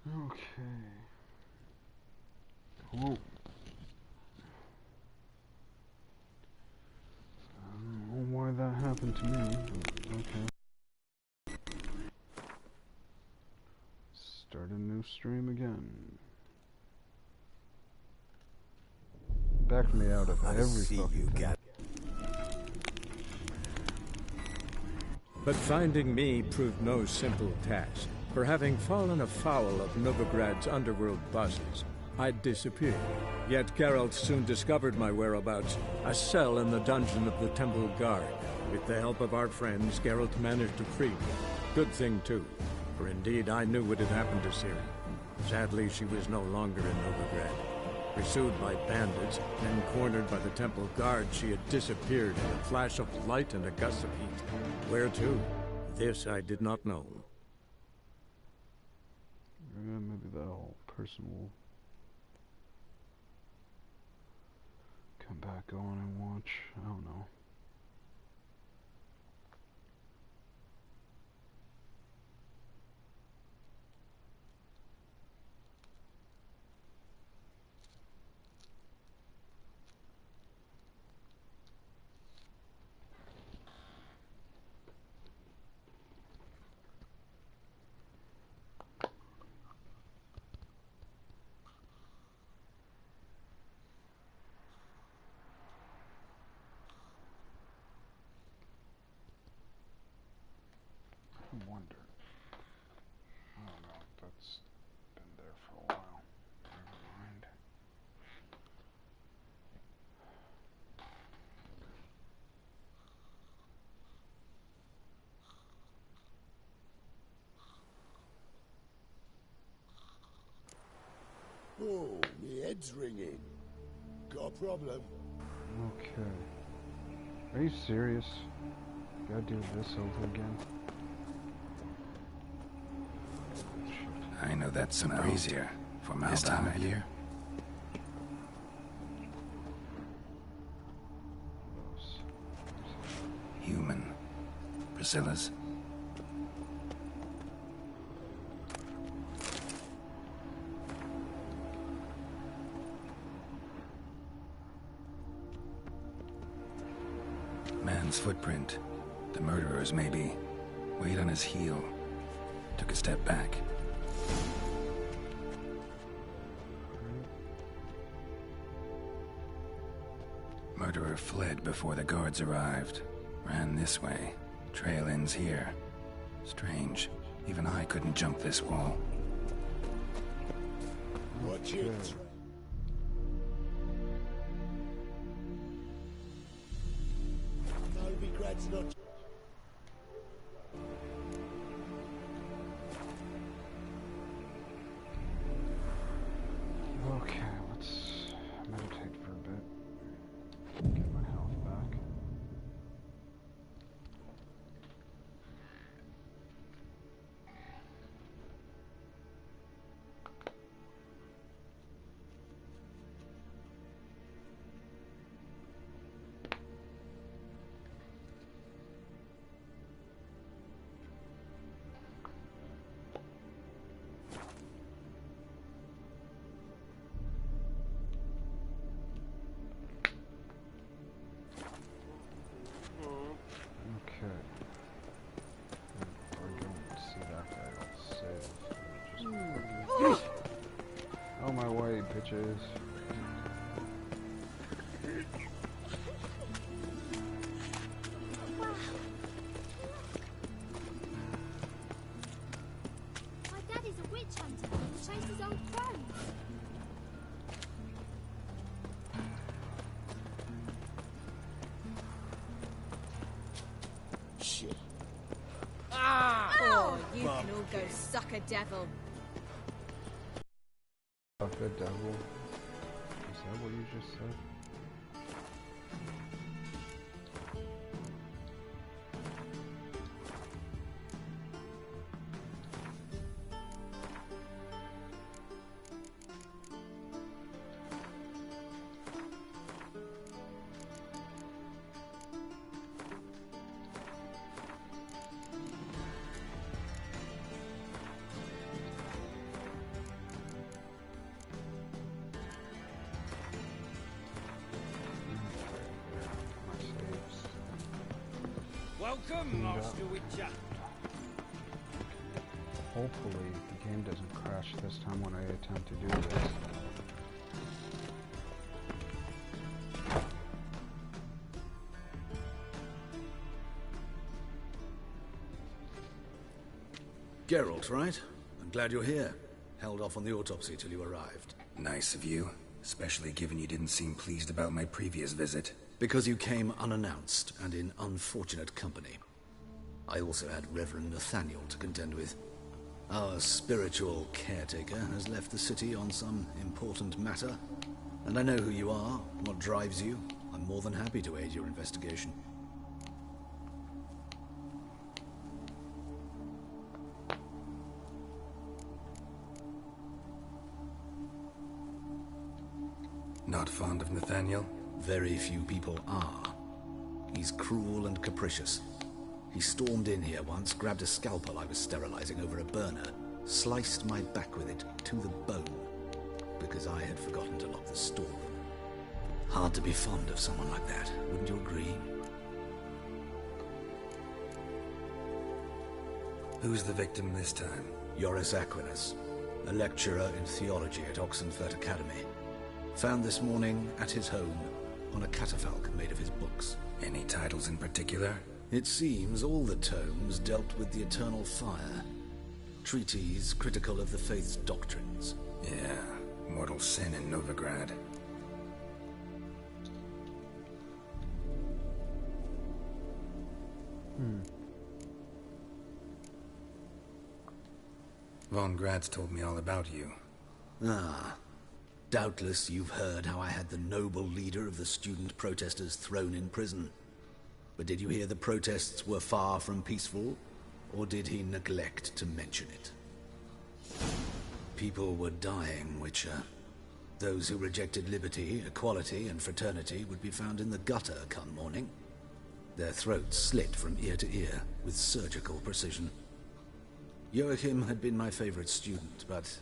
Okay. Whoa. I don't know why that happened to me, but okay. Start a new stream again. Back me out of every fucking thing. But finding me proved no simple task. For having fallen afoul of Novigrad's underworld bosses, I'd disappeared. Yet Geralt soon discovered my whereabouts, a cell in the dungeon of the Temple Guard. With the help of our friends, Geralt managed to free me. Good thing, too, for indeed I knew what had happened to Ciri. Sadly, she was no longer in Novigrad. Pursued by bandits, then cornered by the Temple Guard, she had disappeared in a flash of light and a gust of heat. Where to? This I did not know. Yeah, maybe that whole person will come back on and watch. I don't know. I wonder. I don't know. That's been there for a while. Never mind. Oh, me head's ringing. Got a problem? Okay. Are you serious? Gotta do this over again? I know that some brazier for this time of year. Human. Priscilla's. Man's footprint. The murderer's maybe. Weight on his heel. Took a step back. Murderer fled before the guards arrived. Ran this way. Trail ends here. Strange. Even I couldn't jump this wall. Watch it. Novigrad's not. Okay, let's meditate for a bit. Get my health back. Okay. We're going to see that guy save. Just out my way, bitches. My daddy's a witch hunter who chases old crows. Shit. Oh, you can all go suck a devil. Fuck the devil. Is that what you just said? Welcome, Master Witcher. Hopefully the game doesn't crash this time when I attempt to do this. Geralt, right? I'm glad you're here. Held off on the autopsy till you arrived. Nice of you, especially given you didn't seem pleased about my previous visit. Because you came unannounced and in unfortunate company. I also had Reverend Nathaniel to contend with. Our spiritual caretaker has left the city on some important matter, and I know who you are, what drives you. I'm more than happy to aid your investigation. Not fond of Nathaniel? Very few people are. He's cruel and capricious. He stormed in here once, grabbed a scalpel I was sterilizing over a burner, sliced my back with it to the bone, because I had forgotten to lock the storeroom. Hard to be fond of someone like that, wouldn't you agree? Who's the victim this time? Joris Aquinas, a lecturer in theology at Oxenfurt Academy. Found this morning at his home on a catafalque made of his books. Any titles in particular? It seems all the tomes dealt with the eternal fire. Treatises critical of the faith's doctrines. Yeah, mortal sin in Novigrad. Von Grad's told me all about you. Ah. Doubtless you've heard how I had the noble leader of the student protesters thrown in prison. But did you hear the protests were far from peaceful? Or did he neglect to mention it? People were dying, Witcher. Those who rejected liberty, equality, and fraternity would be found in the gutter come morning. Their throats slit from ear to ear with surgical precision. Joachim had been my favorite student, but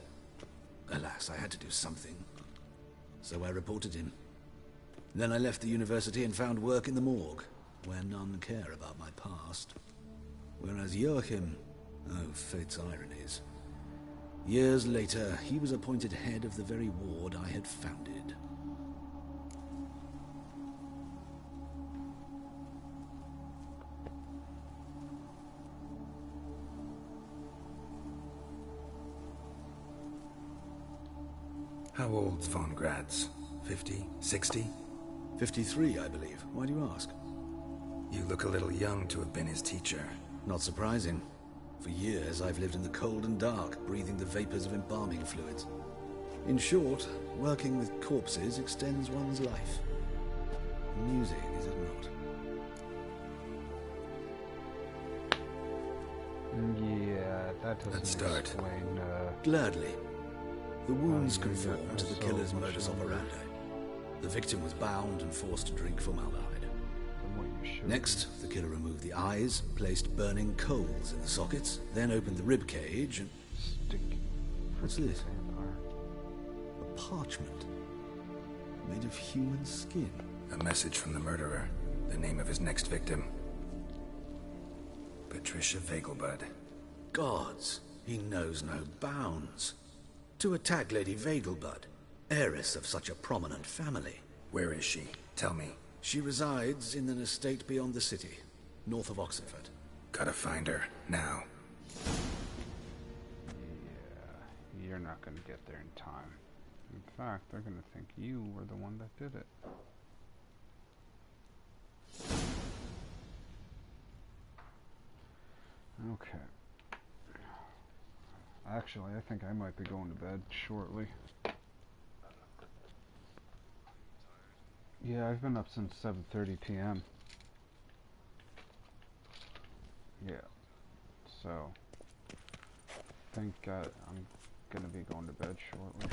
alas, I had to do something. So I reported him. Then I left the university and found work in the morgue, where none care about my past. Whereas Joachim, oh, fate's ironies. Years later, he was appointed head of the very ward I had founded. How old's Von Grad's? 50? 60? 53, I believe. Why do you ask? You look a little young to have been his teacher. Not surprising. For years, I've lived in the cold and dark, breathing the vapors of embalming fluids. In short, working with corpses extends one's life. Amusing, is it not? Yeah, that doesn't Let's start. explain, Gladly. The wounds you conform got to the so killer's much modus longer. operandi. The victim was bound and forced to drink formaldehyde. than what you should. Next, the killer removed the eyes, placed burning coals in the sockets, then opened the rib cage and... Stick. What's this? Vampire. A parchment. Made of human skin. A message from the murderer. The name of his next victim. Patricia Vegelbud. Gods, he knows no bounds. To attack Lady Vegelbud, heiress of such a prominent family. Where is she? Tell me. She resides in an estate beyond the city, north of Oxenfurt. Gotta find her. Now. Yeah, you're not gonna get there in time. In fact, they're gonna think you were the one that did it. Okay. Actually, I think I might be going to bed shortly. Yeah, I've been up since 7:30 p.m. Yeah. So, I think I'm gonna be going to bed shortly.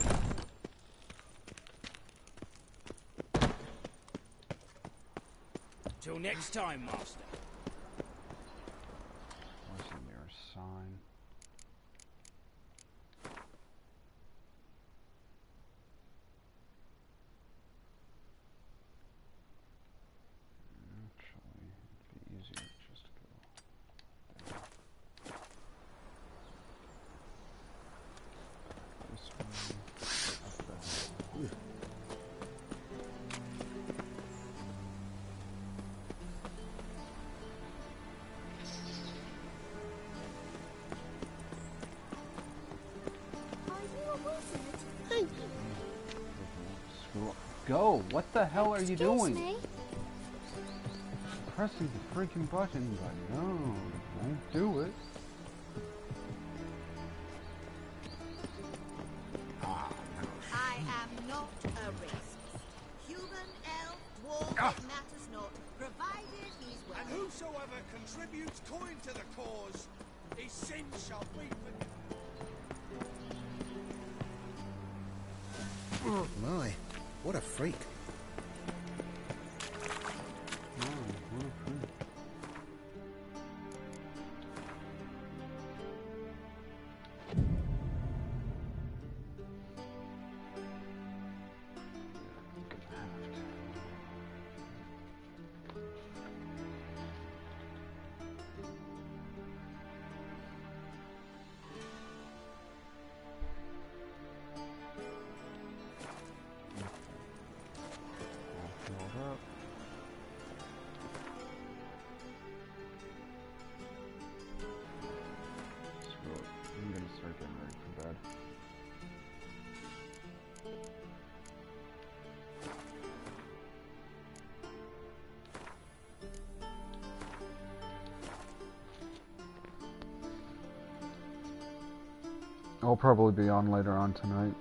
Till next time, Master. Where's the nearest sign? Actually, it'd be easier just to go. go. What the hell are you Excuse doing? me? Pressing the freaking button, but no, won't do it. I am not a racist. Human, elf, dwarf, it matters not, provided he's well. And whosoever contributes coin to the cause, his sins shall be forgiven. My, what a freak. I'm gonna start getting ready for bed. I'll probably be on later on tonight.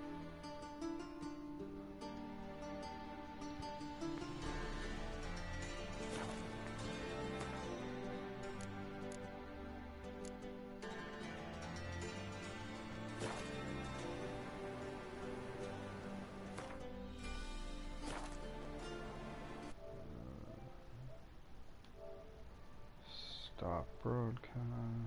Stop broadcast.